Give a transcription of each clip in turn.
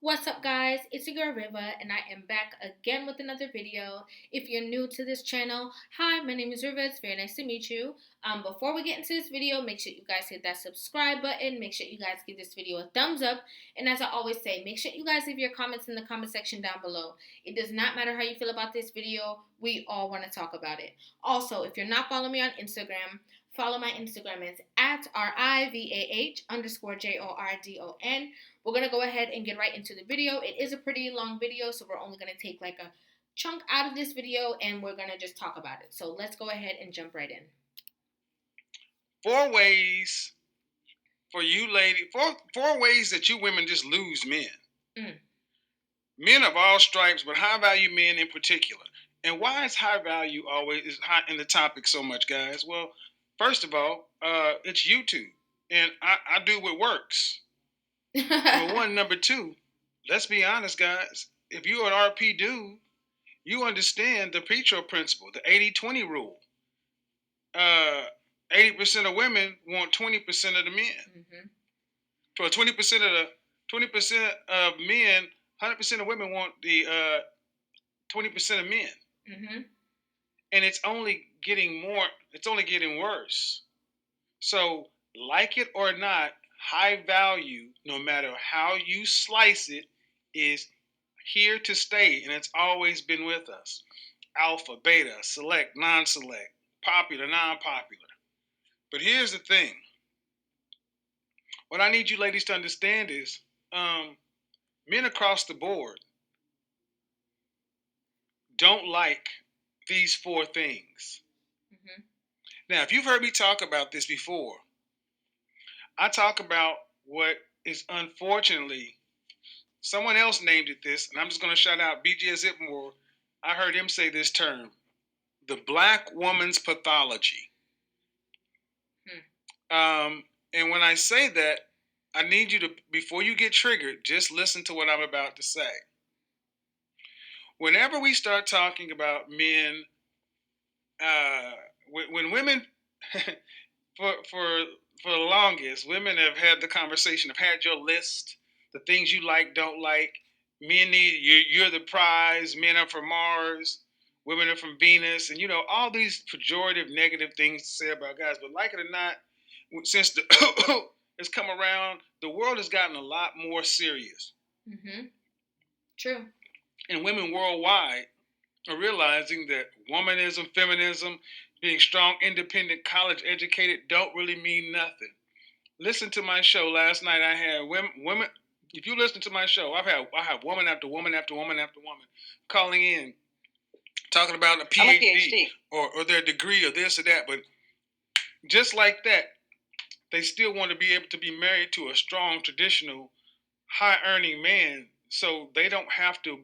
What's up, guys? It's your girl Riva, and I am back again with another video. If you're new to this channel, hi, my name is Riva. It's very nice to meet you. Before we get into this video, make sure you guys hit that subscribe button. Make sure you guys give this video a thumbs up. And as I always say, make sure you guys leave your comments in the comment section down below. It does not matter how you feel about this video. We all want to talk about it. Also, if you're not following me on Instagram, follow my Instagram. It's at RIVAH_JORDON. We're going to go ahead and get right into the video. It is a pretty long video, so we're only going to take like a chunk out of this video and we're going to just talk about it. So let's go ahead and jump right in. 4 ways for you lady, four ways that you women just lose men. Men of all stripes, but high value men in particular. And why is high value always is high in the topic so much, guys? Well, first of all, it's YouTube. And I do what works. Number one. Number two, let's be honest, guys. If you're an RP dude, you understand the Petro principle, the 80-20 rule. 80% of women want 20% of the men. Mm-hmm. For 20% of the 20% of men, 100% of women want the 20% of men. Mm-hmm. And it's only getting more. It's only getting worse. So, like it or not, high value, no matter how you slice it, is here to stay, and it's always been with us. Alpha, beta, select, non-select, popular, non-popular. But here's the thing. What I need you ladies to understand is men across the board don't like these four things. Mm-hmm. Now, if you've heard me talk about this before, I talk about what is unfortunately, someone else named it this, and I'm just going to shout out BJ Zipmore. I heard him say this term, the black woman's pathology. And when I say that, I need you to, before you get triggered, just listen to what I'm about to say. Whenever we start talking about men, when women, for the longest, women have had the conversation, have had your list, the things you like, don't like. Men need you're the prize. Men are from Mars. Women are from Venus, and all these pejorative, negative things to say about guys. But like it or not, since the has come around, the world has gotten a lot more serious. Mm-hmm. True. And women worldwide are realizing that womanism, feminism, being strong, independent, college educated don't really mean nothing. Listen to my show last night. I had women. If you listen to my show, I have woman after woman after woman after woman calling in, talking about a PhD, or their degree or this or that. But just like that, they still want to be able to be married to a strong, traditional, high-earning man, so they don't have to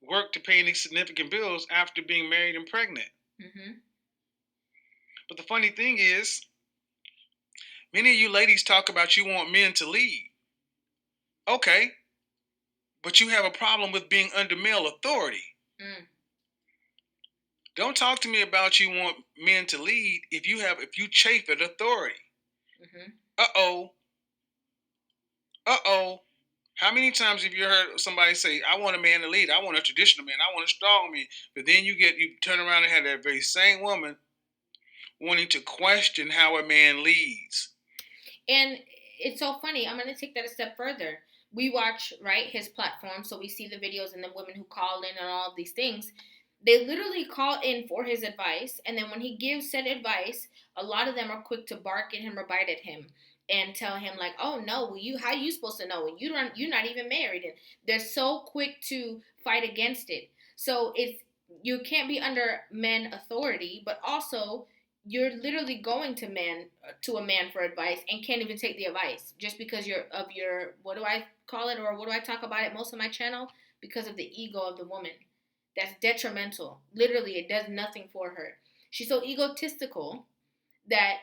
work to pay any significant bills after being married and pregnant. Mm-hmm. But the funny thing is, many of you ladies talk about you want men to lead. Okay, but you have a problem with being under male authority. Don't talk to me about you want men to lead if you chafe at authority. Mm-hmm. Uh-oh. How many times have you heard somebody say, I want a man to lead, I want a traditional man, I want a strong man, but then you turn around and have that very same woman wanting to question how a man leads. And it's so funny. I'm going to take that a step further. We watch, right, his platform, so we see the videos and the women who call in and all of these things. They literally call in for his advice, and then when he gives said advice, a lot of them are quick to bark at him or bite at him and tell him like, "Oh no, well, how you supposed to know? You're not even married." And they're so quick to fight against it. So you can't be under men authority, but also you're literally going to a man for advice and can't even take the advice just because what do I call it, or what do I talk about it most of my channel, because of the ego of the woman. That's detrimental. Literally, it does nothing for her. She's so egotistical that,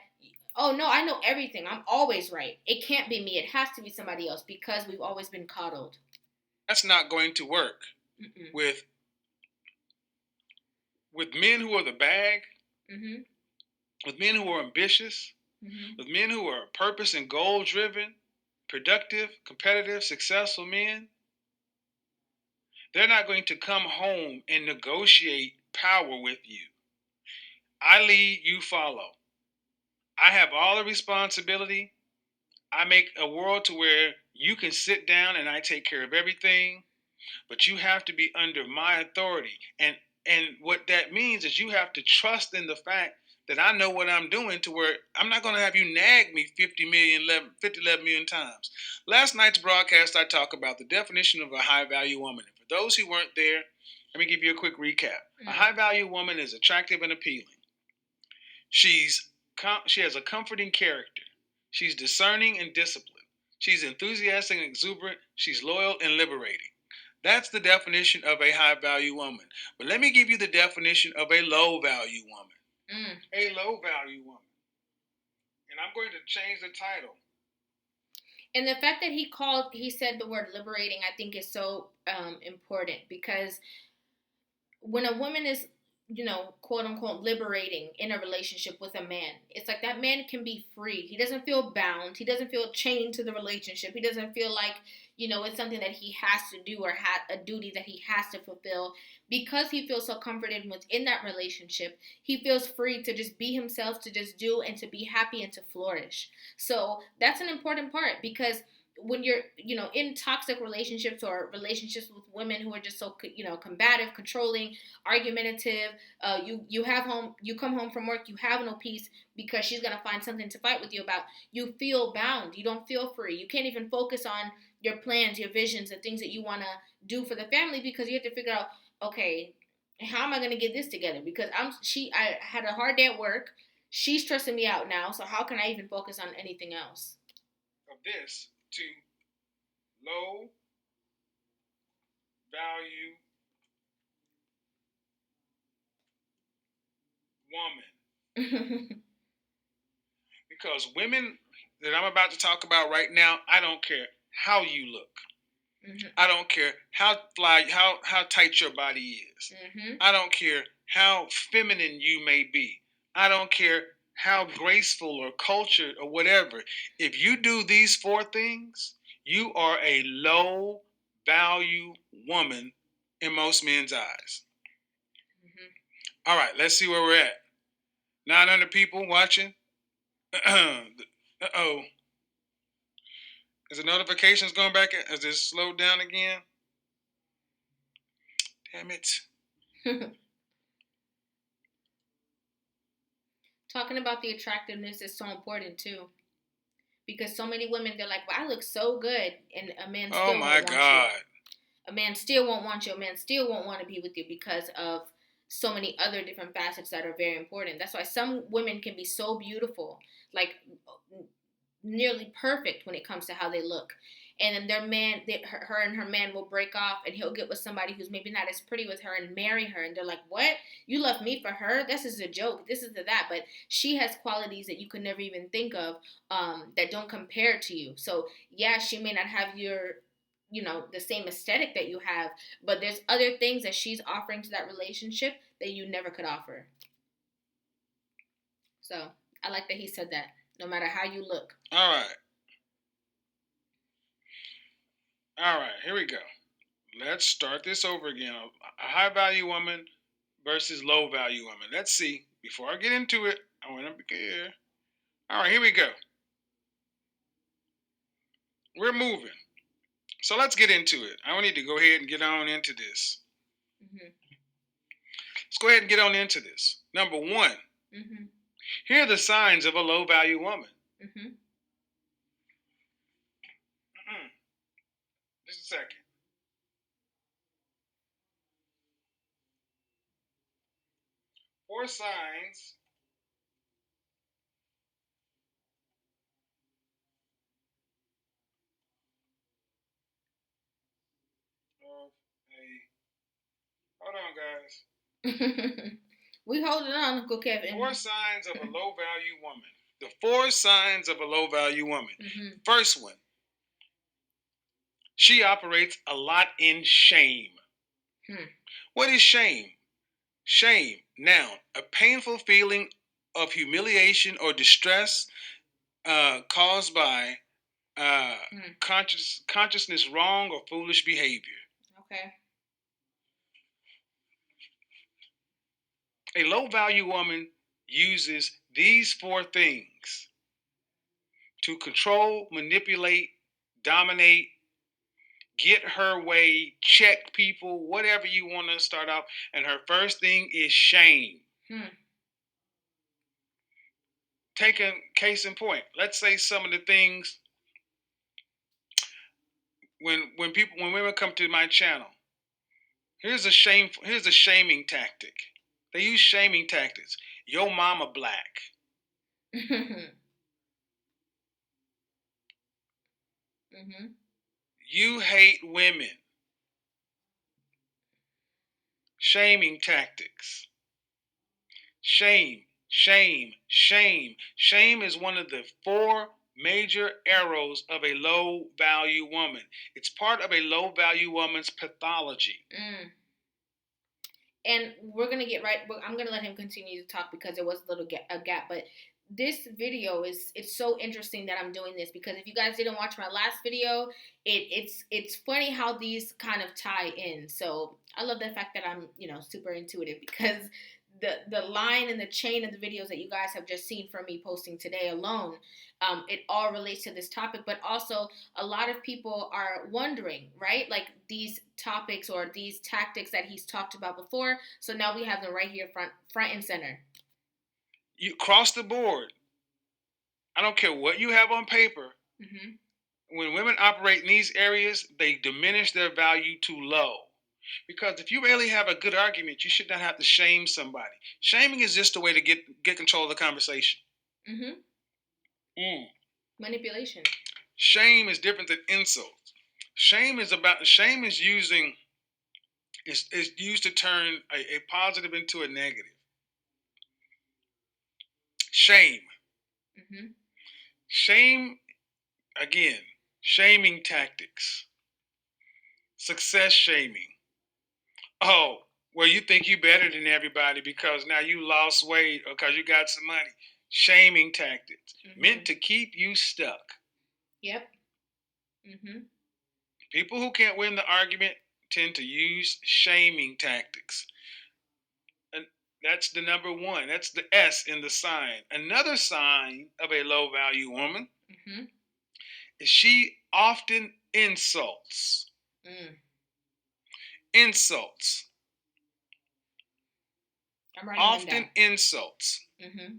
oh no, I know everything, I'm always right, it can't be me, it has to be somebody else, because we've always been coddled. That's not going to work. Mm-mm. with men who are the bag. Mm-hmm. With men who are ambitious, Mm-hmm. with men who are purpose and goal driven, productive, competitive, successful men, they're not going to come home and negotiate power with you. I lead, you follow. I have all the responsibility. I make a world to where you can sit down and I take care of everything, but you have to be under my authority. And what that means is you have to trust in the fact that I know what I'm doing, to where I'm not going to have you nag me 11 million times. Last night's broadcast, I talked about the definition of a high value woman. And for those who weren't there, let me give you a quick recap. A high value woman is attractive and appealing. She has a comforting character. She's discerning and disciplined. She's enthusiastic and exuberant. She's loyal and liberating. That's the definition of a high value woman. But let me give you the definition of a low value woman. A low value woman. And I'm going to change the title. And the fact that he said the word liberating, I think is so important, because when a woman is, quote unquote, liberating in a relationship with a man, it's like that man can be free. He doesn't feel bound. He doesn't feel chained to the relationship. He doesn't feel like, it's something that he has to do, or a duty that he has to fulfill. Because he feels so comforted within that relationship, he feels free to just be himself, to just do and to be happy and to flourish. So that's an important part, because when you're, in toxic relationships, or relationships with women who are just so, combative, controlling, argumentative, you come home from work, you have no peace because she's going to find something to fight with you about. You feel bound. You don't feel free. You can't even focus on your plans, your visions, the things that you want to do for the family, because you have to figure out, okay, how am I going to get this together? Because I had a hard day at work. She's stressing me out now. So how can I even focus on anything else? Of this to low value woman. Because women that I'm about to talk about right now, I don't care how you look. Mm-hmm. I don't care how tight your body is. Mm-hmm. I don't care how feminine you may be. I don't care how graceful or cultured or whatever. If you do these four things, you are a low value woman in most men's eyes. Mm-hmm. All right, let's see where we're at. 900 people watching. Uh-oh. Is the notifications going back? Has it slowed down again? Damn it. Talking about the attractiveness is so important too. Because so many women, they're like, well, I look so good, and a man still won't want you. A man still won't want you. A man still won't want to be with you because of so many other different facets that are very important. That's why some women can be so beautiful, like nearly perfect when it comes to how they look. And then her and her man will break off, and he'll get with somebody who's maybe not as pretty with her and marry her. And they're like, what? You left me for her? This is a joke. This is that. But she has qualities that you could never even think of, that don't compare to you. So yeah, she may not have the same aesthetic that you have, but there's other things that she's offering to that relationship that you never could offer. So I like that he said that. No matter how you look. All right. All right, here we go. Let's start this over again. A high value woman versus low value woman. Let's see. Before I get into it, I want to be clear. All right, here we go. We're moving. So let's get into it. I need to go ahead and get on into this. Mm-hmm. Let's go ahead and get on into this. Number one, mm-hmm. Here are the signs of a low value woman. Mm-hmm. Mm-hmm. Just a second. Four signs of a. Hold on, guys. We holding on, Uncle Kevin. Four signs of a low value woman. The four signs of a low value woman. Mm-hmm. First one, she operates a lot in shame. What is shame? Shame, noun, a painful feeling of humiliation or distress caused by Mm. Consciousness wrong or foolish behavior. Okay. A low value woman uses these four things to control, manipulate, dominate, get her way, check people, whatever you want to start off. And her first thing is shame. Hmm. Taking case in point, let's say some of the things when women come to my channel, here's a shaming tactic. They use shaming tactics. Yo mama black. Mhm. You hate women. Shaming tactics. Shame, shame, shame. Shame is one of the four major arrows of a low value woman. It's part of a low value woman's pathology. Mm. And we're gonna get right. I'm gonna let him continue to talk because there was a little a gap. But this video it's so interesting that I'm doing this because if you guys didn't watch my last video, it's funny how these kind of tie in. So I love the fact that I'm super intuitive because the line and the chain of the videos that you guys have just seen from me posting today alone, it all relates to this topic. But also a lot of people are wondering, right? Like these topics or these tactics that he's talked about before. So now we have them right here front and center. You cross the board. I don't care what you have on paper. Mm-hmm. When women operate in these areas, they diminish their value too low. Because if you really have a good argument, you should not have to shame somebody. Shaming is just a way to get control of the conversation. Mm-hmm. Mm. Manipulation. Shame is different than insult. Shame is used to turn a positive into a negative. Shame. Mm-hmm. Shame again. Shaming tactics. Success shaming. Oh, well, you think you better than everybody because now you lost weight or because you got some money. Shaming tactics Mm-hmm. meant to keep you stuck. Yep. Mm-hmm. People who can't win the argument tend to use shaming tactics. And that's the number one. That's the S in the sign. Another sign of a low value woman Mm-hmm. is she often insults. Mm. Insults. I'm writing them down. Often insults. Mm-hmm.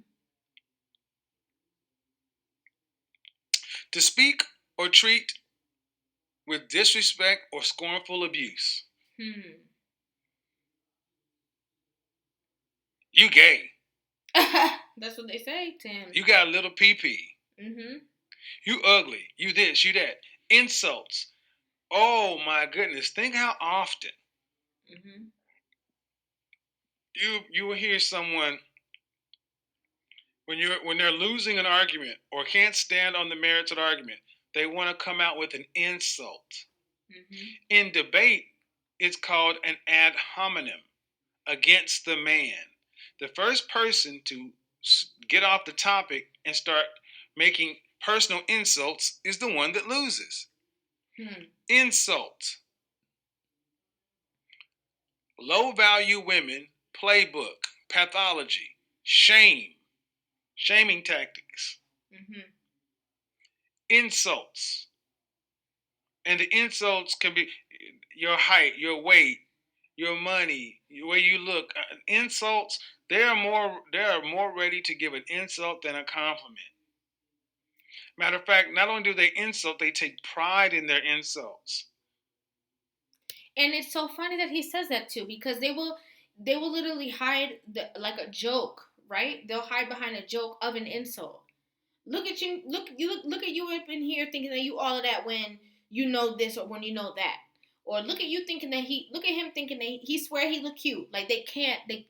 To speak or treat with disrespect or scornful abuse. Hmm. You gay. That's what they say, Tim. You got a little pee. Mm-hmm. You ugly. You this, you that. Insults. Oh my goodness. Think how often Mm-hmm. you will hear someone when they're losing an argument or can't stand on the merits of the argument, they want to come out with an insult. Mm-hmm. In debate, it's called an ad hominem, against the man. The first person to get off the topic and start making personal insults is the one that loses. Hmm. Insult. Low value women, playbook, pathology, shame, shaming tactics, Mm-hmm. insults. And the insults can be your height, your weight, your money, the way you look. Insults, they are more ready to give an insult than a compliment. Matter of fact, not only do they insult, they take pride in their insults. And it's so funny that he says that too, because they will literally hide like a joke, right? They'll hide behind a joke of an insult. Look at you, look at you up in here thinking that you all of that when you know this or when you know that. Or look at you thinking that look at him thinking that he swear he look cute. Like they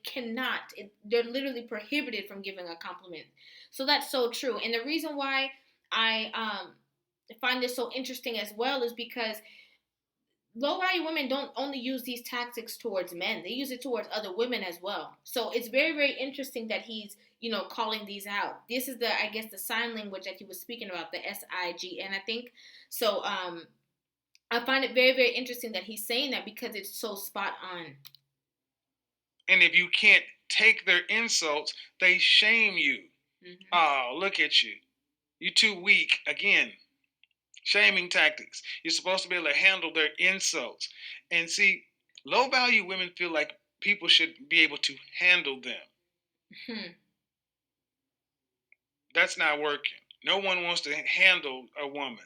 cannot. They're literally prohibited from giving a compliment. So that's so true. And the reason why I find this so interesting as well is because low value women don't only use these tactics towards men, they use it towards other women as well. So it's very, very interesting that he's, calling these out. This is the, I guess, the sign language that he was speaking about, the SIGN, I think. So I find it very, very interesting that he's saying that because it's so spot on. And if you can't take their insults, they shame you. Mm-hmm. Oh, look at you. You're too weak. Again, shaming tactics. You're supposed to be able to handle their insults. And see, low value women feel like people should be able to handle them. Hmm. That's not working. No one wants to handle a woman.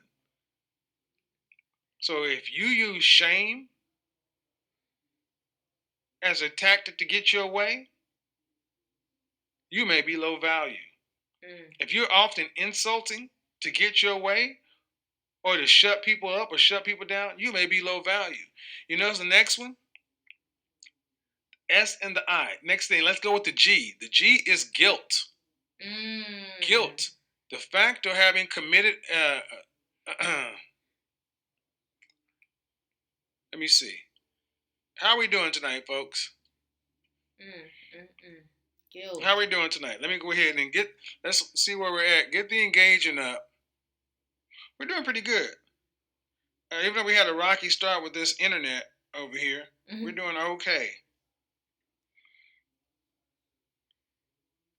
So if you use shame as a tactic to get your way, you may be low value. Mm. If you're often insulting to get your way or to shut people up or shut people down, you may be low value. You notice the next one? S and the I. Next thing, let's go with the G. The G is guilt. Guilt. The fact of having committed. Let me see. How are we doing tonight, folks? Guilt. How are we doing tonight? Let me go ahead and get. Let's see where we're at. Get the engaging up. We're doing pretty good. Even though we had a rocky start with this internet over here, we're doing okay.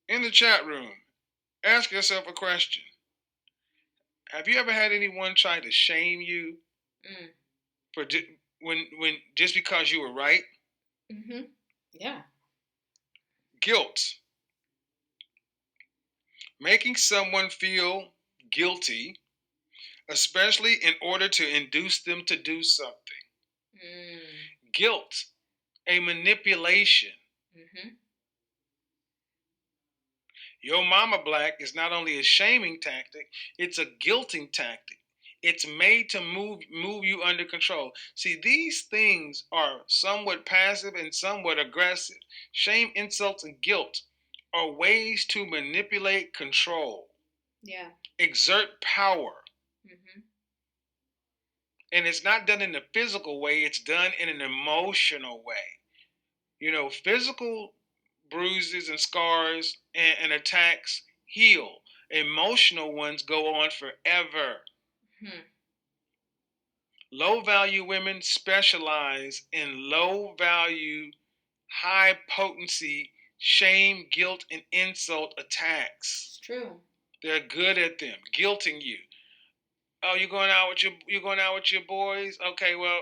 In the chat room, ask yourself a question. Have you ever had anyone try to shame you for when just because you were right? Yeah. Guilt. Making someone feel guilty, especially in order to induce them to do something. Guilt, a manipulation. Your mama black is not only a shaming tactic, it's a guilting tactic. It's made to move you under control. See, these things are somewhat passive and somewhat aggressive. Shame, insults, and guilt are ways to manipulate, control, exert power. And it's not done in a physical way, it's done in an emotional way. Physical bruises and scars and attacks heal. Emotional ones go on forever. Low value women specialize in low value, high potency shame, guilt, and insult attacks. It's true. They're good at them, guilting you. Oh, you're going out with your boys? Okay, well,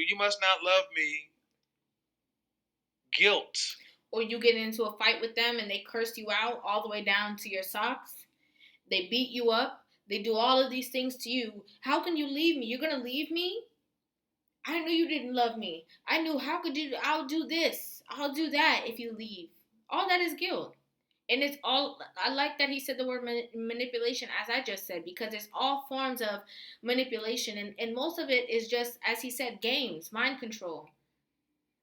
you must not love me. Guilt. Or you get into a fight with them and they curse you out all the way down to your socks. They beat you up. They do all of these things to you. How can you leave me? You're going to leave me? I knew you didn't love me. I knew, how could you? I'll do this. I'll do that if you leave. All that is guilt. And it's all, I like that he said the word manipulation, as I just said, because it's all forms of manipulation. And most of it is just, as he said, games, mind control.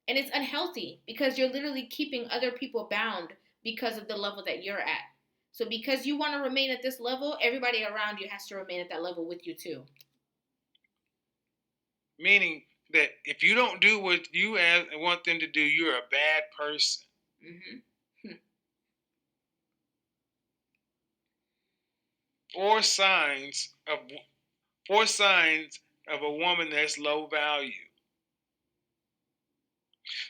And it's unhealthy because you're literally keeping other people bound because of the level that you're at. So because you want to remain at this level, everybody around you has to remain at that level with you too. Meaning that if you don't do what you want them to do, you're a bad person. Four signs of a woman that's low value.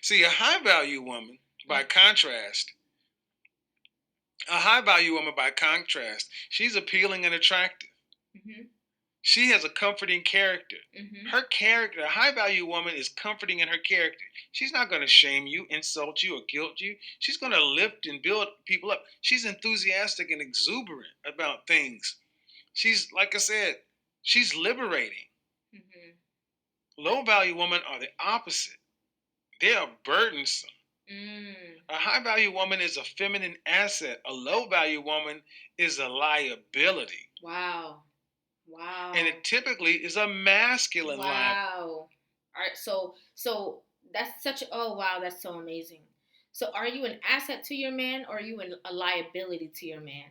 See, a high value woman, by contrast, she's appealing and attractive. She has a comforting character. Her character, a high value woman, is comforting in her character. She's not going to shame you, insult you, or guilt you. She's going to lift and build people up. She's enthusiastic and exuberant about things. She's, like I said, she's liberating. Low value women are the opposite. They are burdensome. A high value woman is a feminine asset. A low value woman is a liability. Wow. And it typically is a masculine liability. All right. So that's that's so amazing. So are you an asset to your man, or are you a liability to your man?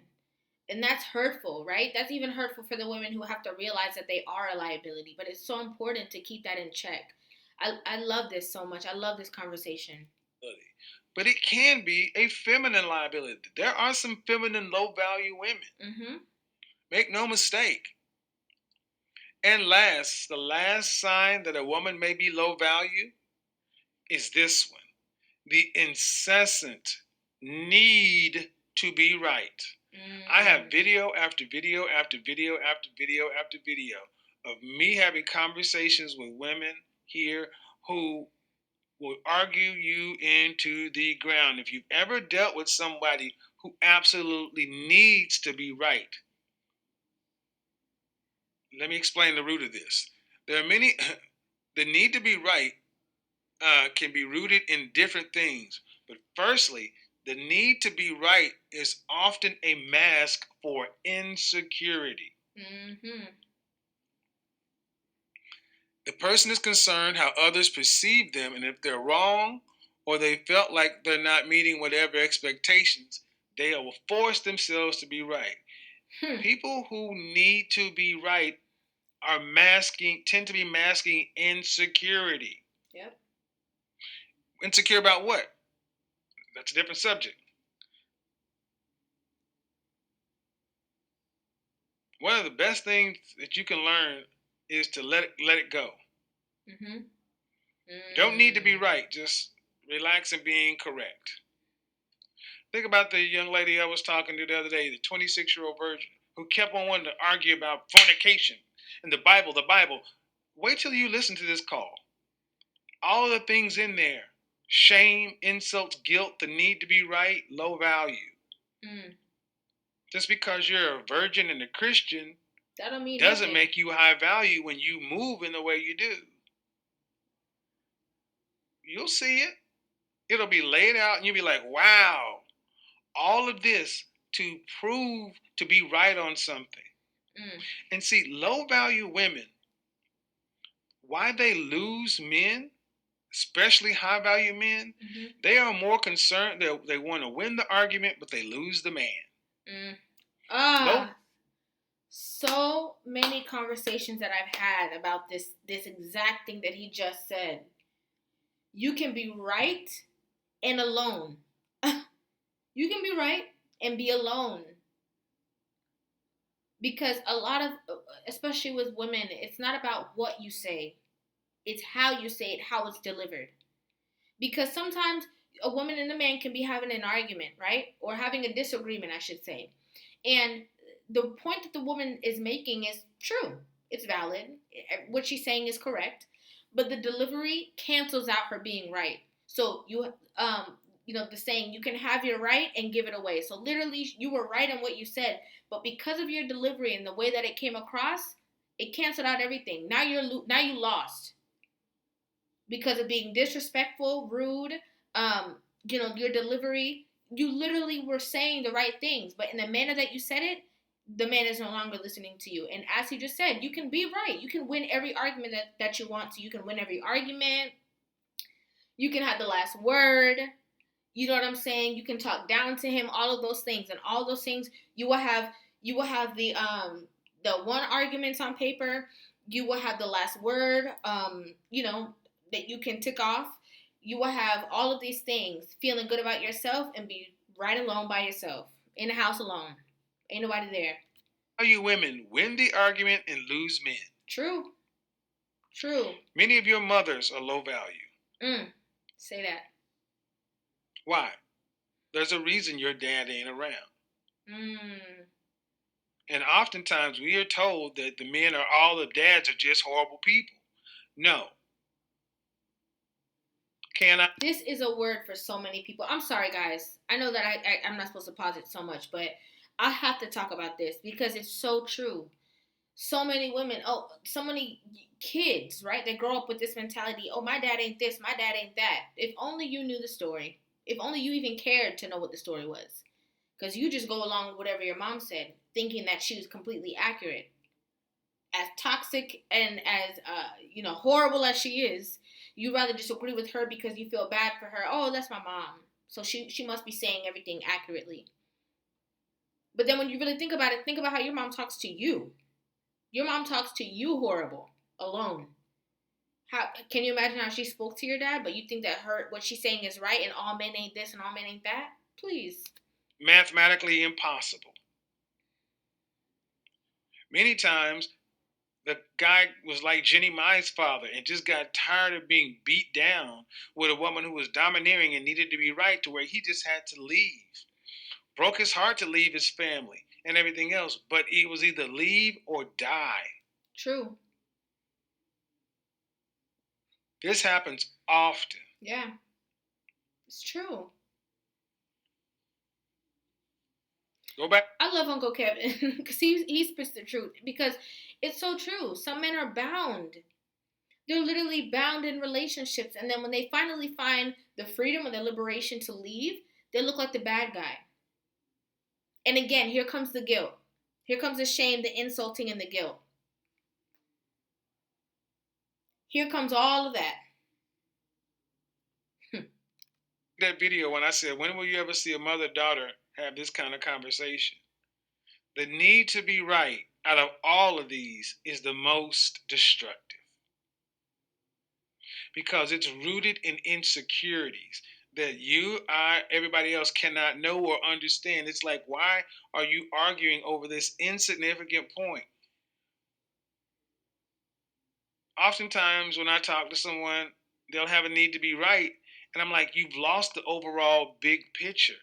And that's hurtful, right? That's even hurtful for the women who have to realize that they are a liability. But it's so important to keep that in check. I love this so much. I love this conversation. But it can be a feminine liability. There are some feminine low value women. Mm-hmm. Make no mistake. And last, the last sign that a woman may be low value is this one: the incessant need to be right. I have video after video after video after video after video of me having conversations with women here who will argue you into the ground. If you've ever dealt with somebody who absolutely needs to be right, let me explain the root of this. There are many, the need to be right can be rooted in different things. But firstly, the need to be right is often a mask for insecurity. Mm-hmm. The person is concerned how others perceive them, and if they're wrong or they felt like they're not meeting whatever expectations, they will force themselves to be right. People who need to be right are tend to be masking insecurity. Yep. Insecure about what? That's a different subject. One of the best things that you can learn is to let it go. Mm-hmm. You don't need to be right. Just relax and being correct. Think about the young lady I was talking to the other day, the 26-year-old virgin, who kept on wanting to argue about fornication and the Bible, the Bible. Wait till you listen to this call. All of the things in there: shame, insults, guilt, the need to be right, low value. Mm. Just because you're a virgin and a Christian That don't mean doesn't nothing. make you high value when you move in the way you do. You'll see it. It'll be laid out and you'll be like, wow, all of this to prove to be right on something. And see, low value women, why they lose men, especially high value men, they are more concerned. They want to win the argument, but they lose the man. Low. So many conversations that I've had about this exact thing that he just said. You can be right and alone. You can be right and be alone. Because a lot of, especially with women, it's not about what you say, it's how you say it, how it's delivered. Because sometimes a woman and a man can be having an argument, right? Or having a disagreement, I should say. And the point that the woman is making is true. It's valid. What she's saying is correct. But the delivery cancels out her being right. So the saying, you can have your right and give it away. So literally, you were right in what you said, but because of your delivery and the way that it came across, it canceled out everything. Now you lost because of being disrespectful, rude. Your delivery. You literally were saying the right things, but in the manner that you said it, the man is no longer listening to you. And as he just said, you can be right. You can win every argument that you want to. You can win every argument. You can have the last word. You know what I'm saying? You can talk down to him, all of those things. And all those things, you will have the one arguments on paper. You will have the last word, that you can tick off. You will have all of these things, feeling good about yourself and be right alone by yourself, in the house alone. Ain't nobody there. How you women win the argument and lose men? True. True. Many of your mothers are low value. Say that. Why? There's a reason your dad ain't around. And oftentimes we are told that the men are all the dads are just horrible people. No. Can I? This is a word for so many people. I'm sorry, guys. I know that I'm not supposed to pause it so much, but I have to talk about this because it's so true. So many women, so many kids, right? They grow up with this mentality, oh, my dad ain't this, my dad ain't that. If only you knew the story. If only you even cared to know what the story was. Because you just go along with whatever your mom said, thinking that she was completely accurate. As toxic and as horrible as she is, you rather just agree with her because you feel bad for her. Oh, that's my mom, so she must be saying everything accurately. But then when you really think about it, think about how your mom talks to you. Your mom talks to you horrible, alone. How can you imagine how she spoke to your dad, but you think that her what she's saying is right and all men ain't this and all men ain't that? Please. Mathematically impossible. Many times, the guy was like Jenny Mai's father and just got tired of being beat down with a woman who was domineering and needed to be right to where he just had to leave. Broke his heart to leave his family and everything else, but it was either leave or die. True. This happens often. Yeah. It's true. Go back. I love Uncle Kevin because he spits the truth because it's so true. Some men are bound. They're literally bound in relationships, and then when they finally find the freedom or the liberation to leave, they look like the bad guy. And again, here comes the guilt. Here comes the shame, the insulting, and the guilt. Here comes all of that. That video when I said, when will you ever see a mother daughter have this kind of conversation? The need to be right out of all of these is the most destructive because it's rooted in insecurities that you, I, everybody else cannot know or understand. It's like, why are you arguing over this insignificant point? Oftentimes, when I talk to someone, they'll have a need to be right. And I'm like, you've lost the overall big picture.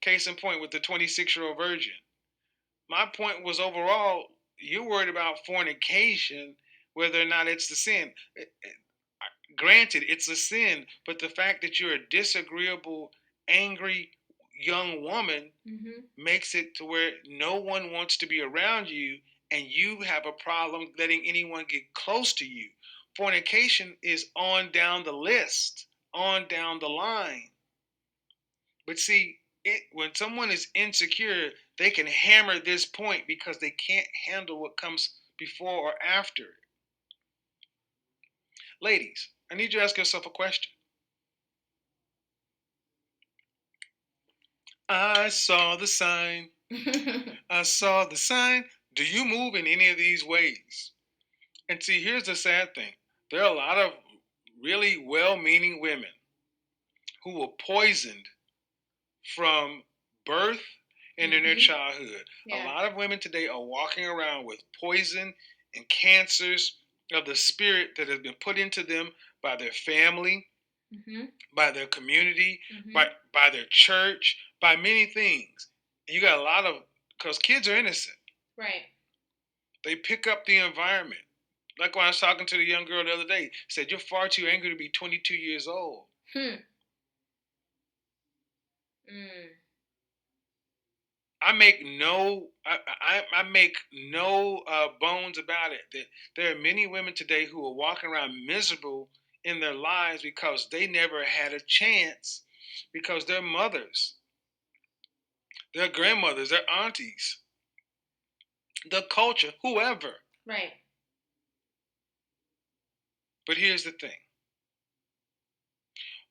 Case in point with the 26-year-old virgin. My point was overall, you're worried about fornication, whether or not it's the sin. Granted, it's a sin, but the fact that you're a disagreeable, angry young woman Mm-hmm. makes it to where no one wants to be around you, and you have a problem letting anyone get close to you. Fornication is on down the list, on down the line. But see, when someone is insecure, they can hammer this point because they can't handle what comes before or after. Ladies, I need you to ask yourself a question. I saw the sign. I saw the sign. Do you move in any of these ways? And see, here's the sad thing. There are a lot of really well meaning women who were poisoned from birth and in their Mm-hmm. childhood. A Yeah. lot of women today are walking around with poison and cancers of the spirit that has been put into them by their family, Mm-hmm. by their community, Mm-hmm. by their church, by many things. And you got a lot of, because kids are innocent. Right. They pick up the environment. Like when I was talking to the young girl the other day, said, "You're far too angry to be 22 years old." Hmm. Mm. I make no bones about it that there are many women today who are walking around miserable in their lives because they never had a chance because their mothers, their grandmothers, their aunties, the culture, whoever. Right. But here's the thing.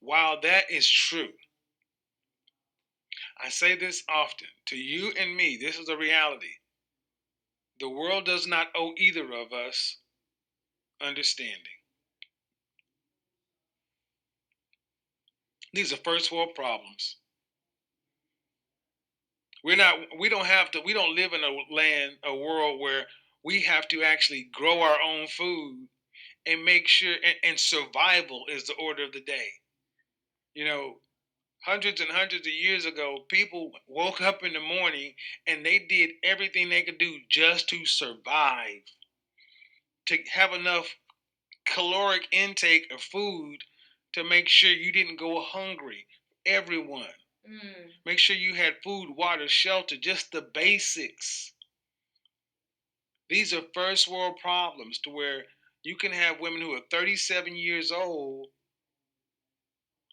While that is true, I say this often to you and me, this is a reality. The world does not owe either of us understanding. These are first world problems. We don't have to, we don't live in a world where we have to actually grow our own food and make sure, and survival is the order of the day. You know, hundreds and hundreds of years ago, people woke up in the morning and they did everything they could do just to survive, to have enough caloric intake of food to make sure you didn't go hungry. Everyone. Mm. Make sure you had food, water, shelter, just the basics. These are first world problems to where you can have women who are 37 years old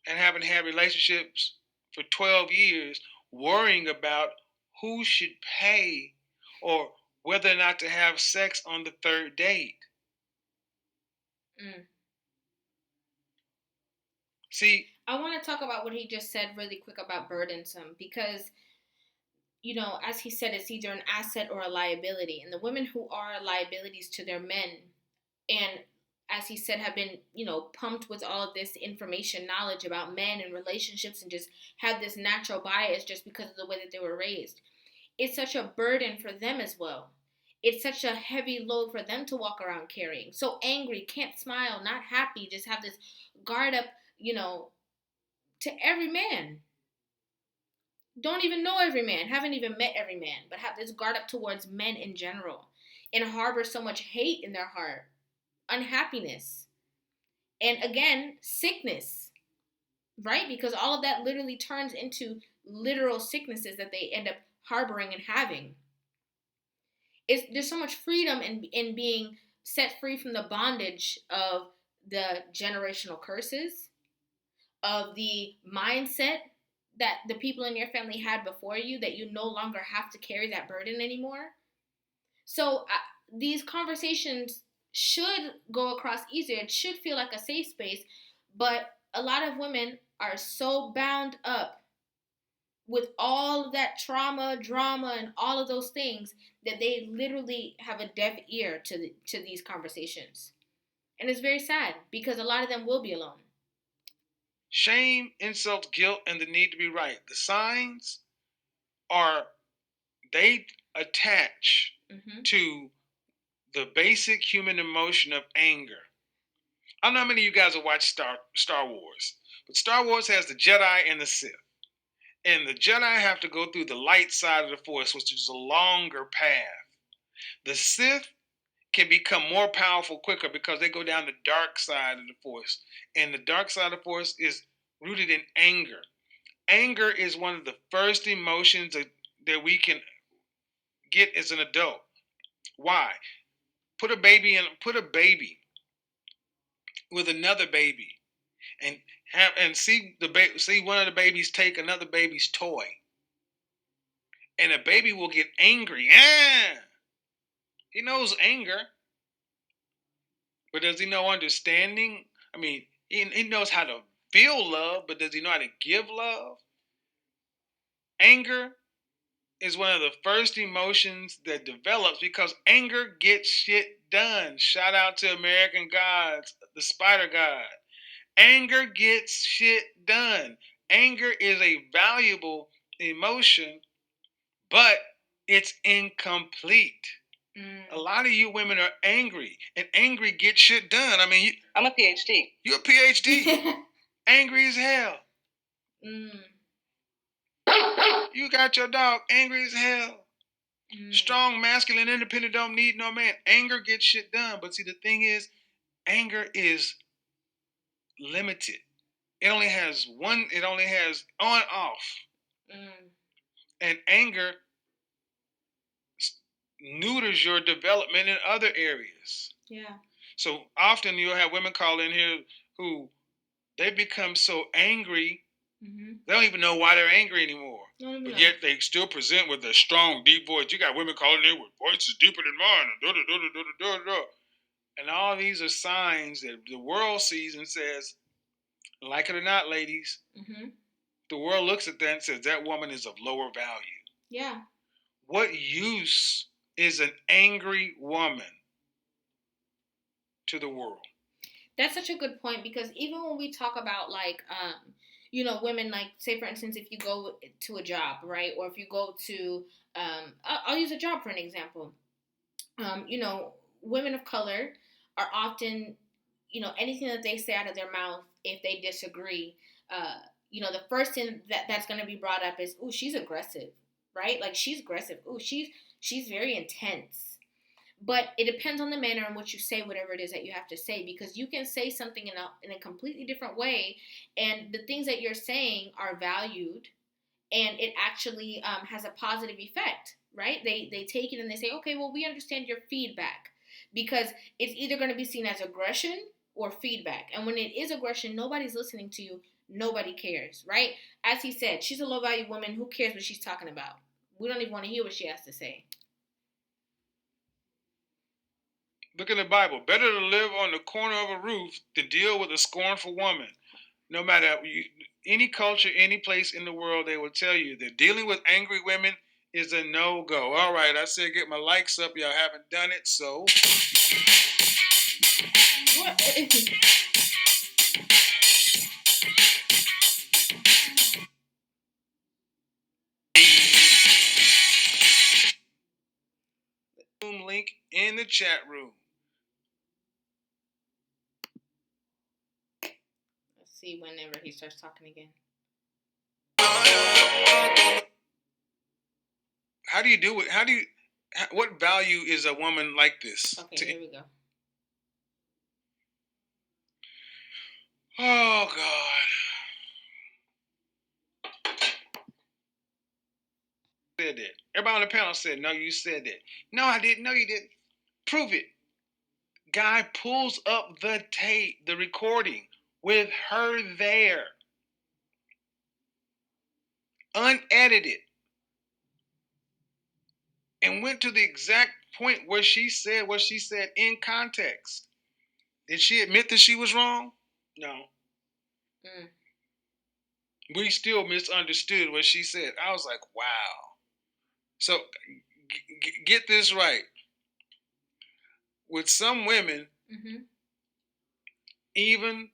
and haven't had relationships for 12 years worrying about who should pay or whether or not to have sex on the third date. Mm. See, I want to talk about what he just said really quick about burdensome because, as he said, it's either an asset or a liability. And the women who are liabilities to their men, and as he said, have been, pumped with all of this information, knowledge about men and relationships, and just have this natural bias just because of the way that they were raised. It's such a burden for them as well. It's such a heavy load for them to walk around carrying. So angry, can't smile, not happy, just have this guard up, you know, to every man. Don't even know every man, haven't even met every man, but have this guard up towards men in general and harbor so much hate in their heart, unhappiness, and again, sickness, right? Because all of that literally turns into literal sicknesses that they end up harboring and having. There's so much freedom in being set free from the bondage of the generational curses, of the mindset that the people in your family had before you, that you no longer have to carry that burden anymore. So these conversations should go across easier. It should feel like a safe space, but a lot of women are so bound up with all of that trauma, drama, and all of those things that they literally have a deaf ear to these conversations. And it's very sad because a lot of them will be alone. Shame, insult, guilt, and the need to be right. The signs are, they attach to the basic human emotion of anger. I don't know how many of you guys have watched Star Wars, but Star Wars has the Jedi and the Sith. And the Jedi have to go through the light side of the Force, which is a longer path. The Sith can become more powerful quicker because they go down the dark side of the Force. And the dark side of the Force is rooted in anger. Anger is one of the first emotions that we can get as an adult. Why? Put a baby with another baby and see one of the babies take another baby's toy. And a baby will get angry. He knows anger, but does he know understanding? I mean, he knows how to feel love, but does he know how to give love? Anger is one of the first emotions that develops because anger gets shit done. Shout out to American Gods, the Spider God. Anger gets shit done. Anger is a valuable emotion, but it's incomplete. A lot of you women are angry, and angry gets shit done. I mean, I'm a PhD. You're a PhD. Angry as hell. You got your dog angry as hell. Strong, masculine, independent, don't need no man. Anger gets shit done. But see, the thing is, anger is limited. It only has on off. And anger neuters your development in other areas. Yeah. So often you'll have women call in here who they become so angry, they don't even know why they're angry anymore. But yet they still present with a strong, deep voice. You got women calling in with voices deeper than mine. And all these are signs that the world sees and says, like it or not, ladies, the world looks at that and says that woman is of lower value. Yeah. What use is an angry woman to the world? That's such a good point, because even when we talk about women, like, say for instance, if you go to a job, right, or if you go to I'll use a job for an example. Women of color are often, anything that they say out of their mouth, if they disagree, the first thing that's going to be brought up is, "Ooh, she's aggressive," right? Like, she's aggressive. "Ooh, she's very intense." But it depends on the manner in which you say whatever it is that you have to say, because you can say something in a completely different way, and the things that you're saying are valued, and it actually has a positive effect, right? They take it and they say, "Okay, well, we understand your feedback," because it's either going to be seen as aggression or feedback. And when it is aggression, nobody's listening to you. Nobody cares, right? As he said, she's a low value woman. Who cares what she's talking about? We don't even want to hear what she has to say. Look in the Bible. Better to live on the corner of a roof than deal with a scornful woman. No matter any culture, any place in the world, they will tell you that dealing with angry women is a no-go. All right, I said get my likes up. Y'all haven't done it, so Link in the chat room. Let's see whenever he starts talking again. How do you do it? What value is a woman like this? Okay, here we go. Oh, God. Said that. Everybody on the panel said, no, you said that. No, I didn't. No, you didn't. Prove it. Guy pulls up the tape, the recording, with her there. Unedited. And went to the exact point where she said what she said in context. Did she admit that she was wrong? No. We still misunderstood what she said. I was like, wow. So get this right. With some women, even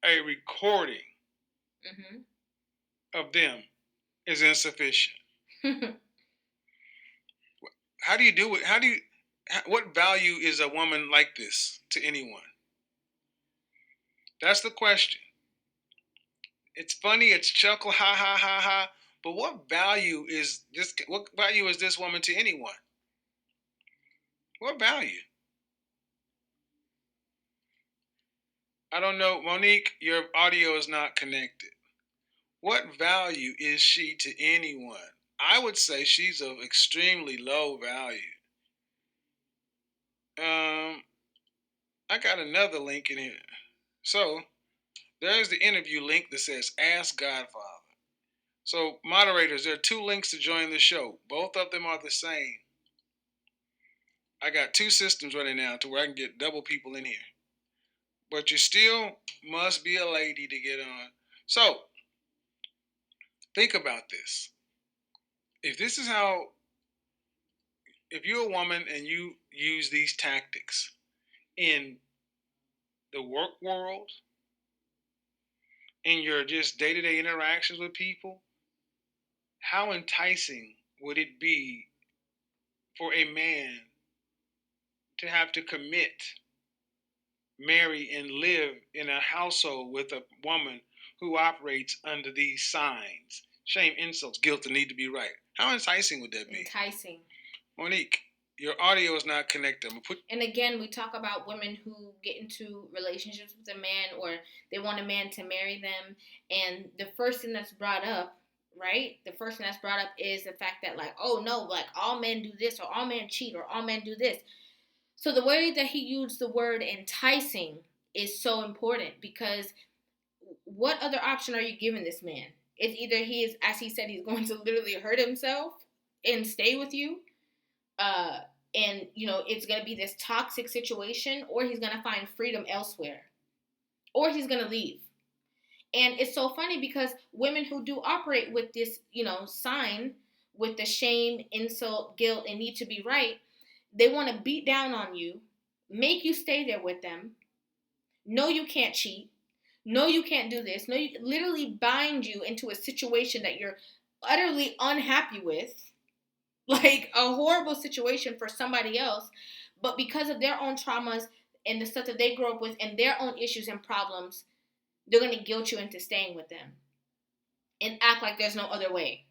a recording of them is insufficient. How do you do it? What value is a woman like this to anyone? That's the question. It's funny, it's chuckle, ha ha ha ha. But what value is this? What value is this woman to anyone? What value? I don't know, Monique. Your audio is not connected. What value is she to anyone? I would say she's of extremely low value. I got another link in here. So there's the interview link that says Ask Godfather. So moderators, there are two links to join the show. Both of them are the same. I got two systems running now to where I can get double people in here. But you still must be a lady to get on. So think about this. If you're a woman and you use these tactics in the work world, in your just day-to-day interactions with people, how enticing would it be for a man to have to commit, marry, and live in a household with a woman who operates under these signs? Shame, insults, guilt, and need to be right. How enticing would that be? Enticing. Monique, your audio is not connected. And again, we talk about women who get into relationships with a man, or they want a man to marry them, and the first thing that's brought up, right? The first thing that's brought up is the fact that, like, oh no, like all men do this, or all men cheat, or all men do this. So the way that he used the word enticing is so important, because what other option are you giving this man? It's either he is, as he said, he's going to literally hurt himself and stay with you, and it's going to be this toxic situation, or he's going to find freedom elsewhere, or he's going to leave. And it's so funny because women who do operate with this sign, with the shame, insult, guilt, and need to be right, they want to beat down on you, make you stay there with them. No, you can't cheat. No, you can't do this. No, you literally bind you into a situation that you're utterly unhappy with, like a horrible situation for somebody else, but because of their own traumas and the stuff that they grew up with and their own issues and problems, they're going to guilt you into staying with them and act like there's no other way.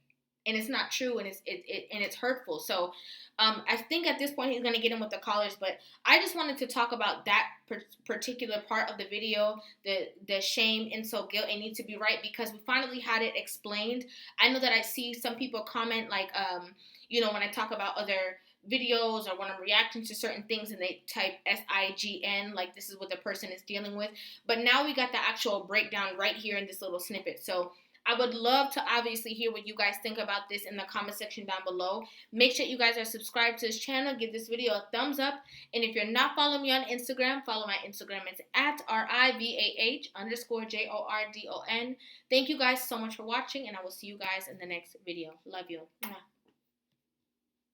And it's not true, and it's hurtful. So I think at this point he's going to get in with the callers, but I just wanted to talk about that particular part of the video, the shame, insult, guilt, and need to be right, because we finally had it explained. I know that I see some people comment like, when I talk about other videos, or when I'm reacting to certain things and they type SIGN, like this is what the person is dealing with. But now we got the actual breakdown right here in this little snippet. So I would love to obviously hear what you guys think about this in the comment section down below. Make sure you guys are subscribed to this channel. Give this video a thumbs up. And if you're not following me on Instagram, follow my Instagram. It's at RIVAH_JORDON. Thank you guys so much for watching, and I will see you guys in the next video. Love you.